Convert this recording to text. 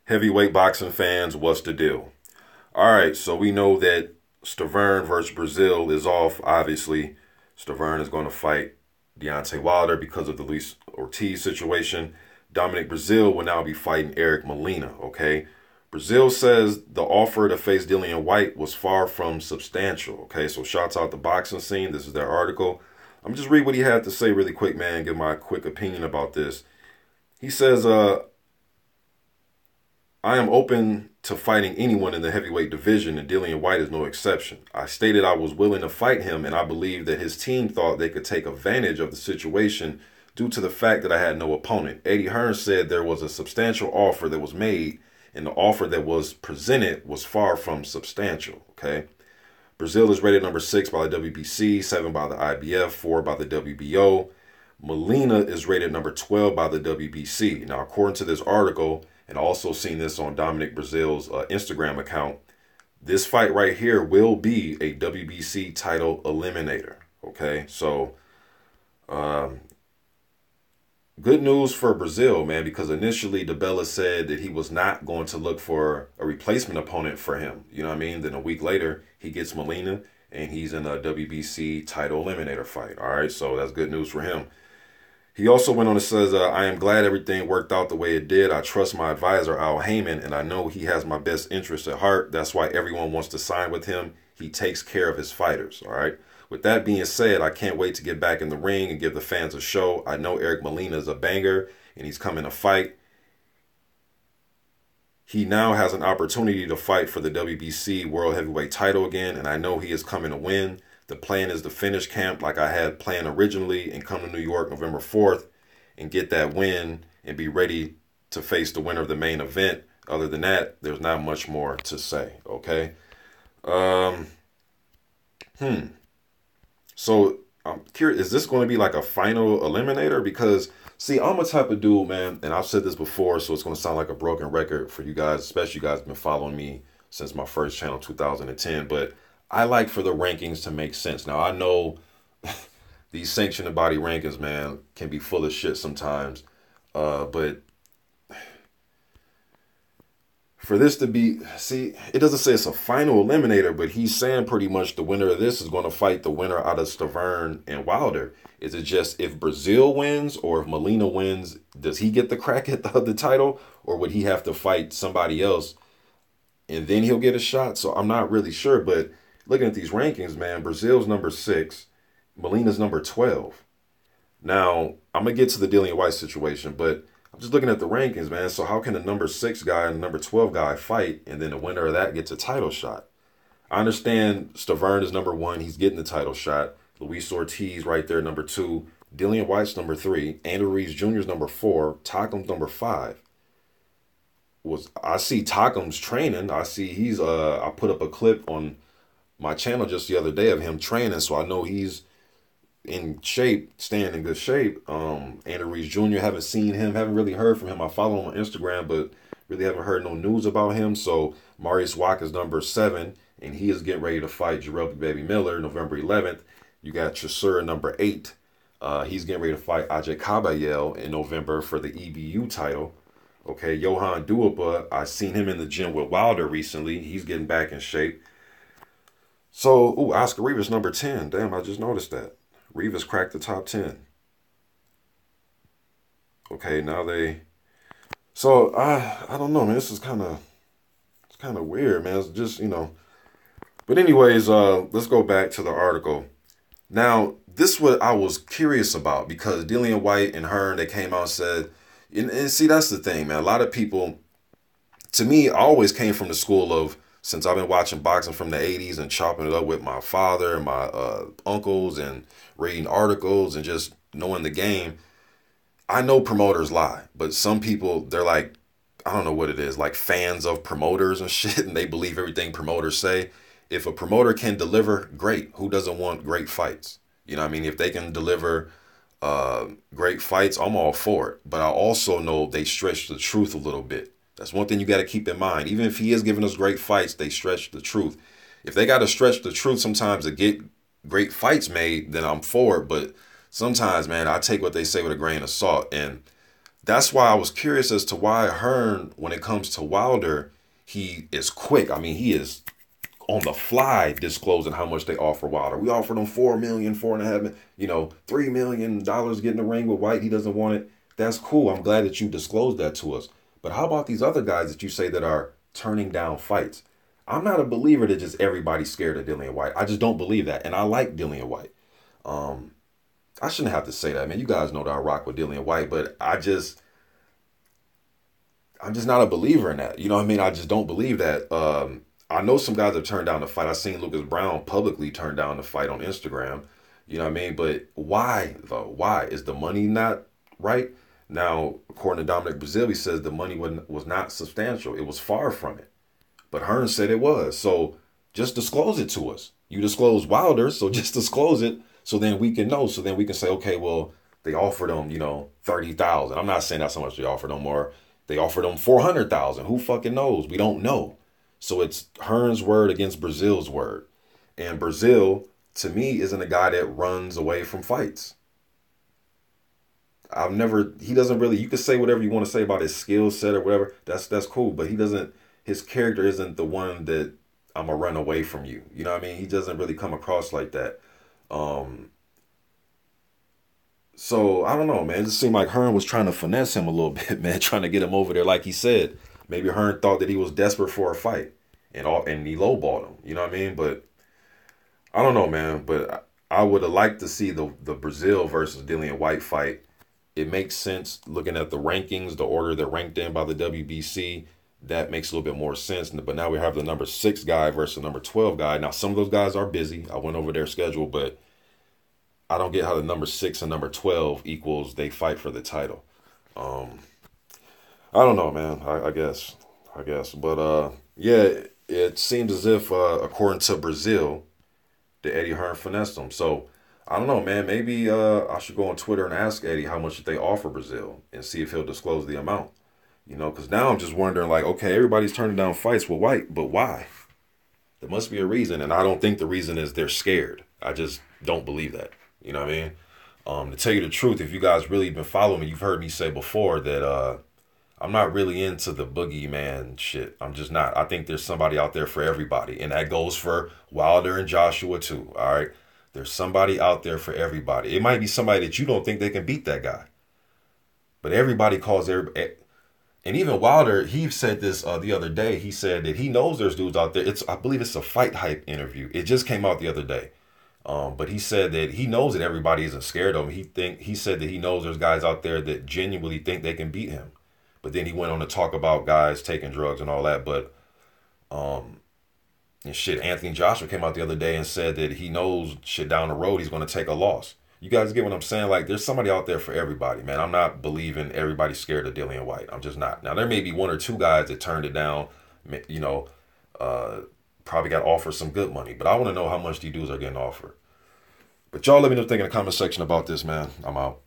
Heavyweight boxing fans, what's the deal? All right, so we know that Hearn versus Breazeale is off. Obviously, Hearn is going to fight Deontay Wilder because of the Luis Ortiz situation. Dominic Breazeale will now be fighting Eric Molina, okay? Breazeale says the offer to face Dillian Whyte was far from substantial, okay? So shouts out the boxing scene. This is their article. I'm just read what he had to say really quick, man, give my quick opinion about this. He says, I am open to fighting anyone in the heavyweight division, and Dillian Whyte is no exception. I stated I was willing to fight him, and I believe that his team thought they could take advantage of the situation due to the fact that I had no opponent. Eddie Hearn said there was a substantial offer that was made, and the offer that was presented was far from substantial, okay? Breazeale is rated number 6 by the WBC, 7 by the IBF, 4 by the WBO. Molina is rated number 12 by the WBC. Now, according to this article, and also seen this on Dominic Breazeale's Instagram account, this fight right here will be a WBC title eliminator. Okay, so good news for Breazeale, man, because initially DeBella said that he was not going to look for a replacement opponent for him. You know what I mean? Then a week later, he gets Molina, and he's in a WBC title eliminator fight. All right, so that's good news for him. He also went on and says, I am glad everything worked out the way it did. I trust my advisor, Al Heyman, and I know he has my best interests at heart. That's why everyone wants to sign with him. He takes care of his fighters, all right? With that being said, I can't wait to get back in the ring and give the fans a show. I know Eric Molina is a banger, and he's coming to fight. He now has an opportunity to fight for the WBC World Heavyweight title again, and I know he is coming to win. The plan is to finish camp like I had planned originally and come to New York November 4th and get that win and be ready to face the winner of the main event. Other than that, there's not much more to say, okay? So I'm curious, is this going to be like a final eliminator? Because, see, I'm a type of dude, man, and I've said this before, so it's going to sound like a broken record for you guys, especially you guys have been following me since my first channel, 2010, but I like for the rankings to make sense. Now, I know these sanctioned body rankings, man, can be full of shit sometimes. But for this to be, see, it doesn't say it's a final eliminator, but he's saying pretty much the winner of this is going to fight the winner out of Hearn and Wilder. Is it just if Breazeale wins or if Molina wins, does he get the crack at the title? Or would he have to fight somebody else and then he'll get a shot? So I'm not really sure, but looking at these rankings, man, Breazeale's number 6, Molina's number 12. Now, I'm going to get to the Dillian Whyte situation, but I'm just looking at the rankings, man. So how can the number 6 guy and the number 12 guy fight, and then the winner of that gets a title shot? I understand Hearn is number 1. He's getting the title shot. Luis Ortiz right there, number 2. Dillian Whyte's number 3. Andy Ruiz Jr. is number 4. Takham's number 5. I see Takham's training. I see he's, I put up a clip on my channel just the other day of him training, so I know he's in shape, staying in good shape. Andy Ruiz Jr., haven't seen him, haven't really heard from him. I follow him on Instagram, but really haven't heard no news about him. So Marius Wack is number 7, and he is getting ready to fight Jarrell Baby Miller November 11th. You got Chisora number 8. He's getting ready to fight Ajay Kabayel in November for the EBU title. Okay, Johan Duapa, I seen him in the gym with Wilder recently. He's getting back in shape. So, Oscar Rivas number 10. Damn, I just noticed that. Rivas cracked the top 10. Okay, now they... So, I don't know, man. This is kind of weird, man. It's just, you know... But anyways, let's go back to the article. Now, this is what I was curious about, because Dillian Whyte and Hearn, they came out and said... And see, that's the thing, man. A lot of people... To me, I always came from the school of... Since I've been watching boxing from the 80s and chopping it up with my father and my uncles and reading articles and just knowing the game, I know promoters lie. But some people, they're like, I don't know what it is, like fans of promoters and shit, and they believe everything promoters say. If a promoter can deliver, great. Who doesn't want great fights? You know what I mean? If they can deliver great fights, I'm all for it. But I also know they stretch the truth a little bit. That's one thing you got to keep in mind. Even if he is giving us great fights, they stretch the truth. If they got to stretch the truth sometimes to get great fights made, then I'm for it. But sometimes, man, I take what they say with a grain of salt. And that's why I was curious as to why Hearn, when it comes to Wilder, he is quick. I mean, he is on the fly disclosing how much they offer Wilder. We offered him $4 million, $4.5 million, $3 million get in the ring with Whyte. He doesn't want it. That's cool. I'm glad that you disclosed that to us. But how about these other guys that you say that are turning down fights? I'm not a believer that just everybody's scared of Dillian Whyte. I just don't believe that. And I like Dillian Whyte. I shouldn't have to say that, man. You guys know that I rock with Dillian Whyte, but I'm just not a believer in that. You know what I mean? I just don't believe that. I know some guys have turned down the fight. I've seen Lucas Brown publicly turn down the fight on Instagram. You know what I mean? But why, though? Why? Is the money not right? Now, according to Dominic Breazeale, he says the money was not substantial. It was far from it. But Hearn said it was. So just disclose it to us. You disclose Wilder, so just disclose it so then we can know. So then we can say, okay, well, they offered him, $30,000. I'm not saying that's how much they offered him, or they offered him $400,000. Who fucking knows? We don't know. So it's Hearn's word against Breazeale's word. And Breazeale, to me, isn't a guy that runs away from fights. He doesn't really, you can say whatever you want to say about his skill set or whatever. That's cool. But his character isn't the one that I'm going to run away from you. You know what I mean? He doesn't really come across like that. So I don't know, man. It just seemed like Hearn was trying to finesse him a little bit, man, trying to get him over there. Like he said, maybe Hearn thought that he was desperate for a fight and he lowballed him. You know what I mean? But I don't know, man. But I would have liked to see the Breazeale versus Dillian Whyte fight. It makes sense looking at the rankings, the order they're ranked in by the WBC. That makes a little bit more sense. But now we have the number 6 guy versus the number 12 guy. Now, some of those guys are busy. I went over their schedule, but I don't get how the number 6 and number 12 equals they fight for the title. I don't know, man. I guess. But, yeah, it seems as if, according to Breazeale, that Eddie Hearn finessed him. So, I don't know, man. Maybe I should go on Twitter and ask Eddie how much they offer Breazeale and see if he'll disclose the amount. Because now I'm just wondering, like, okay, everybody's turning down fights with Whyte, but why? There must be a reason, and I don't think the reason is they're scared. I just don't believe that. You know what I mean? To tell you the truth, if you guys really been following me, you've heard me say before that I'm not really into the boogeyman shit. I'm just not. I think there's somebody out there for everybody, and that goes for Wilder and Joshua too, all right? There's somebody out there for everybody. It might be somebody that you don't think they can beat that guy, but everybody calls everybody. And even Wilder, he said this the other day. He said that he knows there's dudes out there. I believe it's a Fight Hype interview. It just came out the other day. But he said that he knows that everybody isn't scared of him. He said that he knows there's guys out there that genuinely think they can beat him. But then he went on to talk about guys taking drugs and all that. But and shit, Anthony Joshua came out the other day and said that he knows shit down the road he's going to take a loss. You guys get what I'm saying? Like, there's somebody out there for everybody, man. I'm not believing everybody's scared of Dillian Whyte. I'm just not. Now, there may be 1 or 2 guys that turned it down, probably got offered some good money. But I want to know how much these dudes are getting offered. But y'all let me know what you think in the comment section about this, man. I'm out.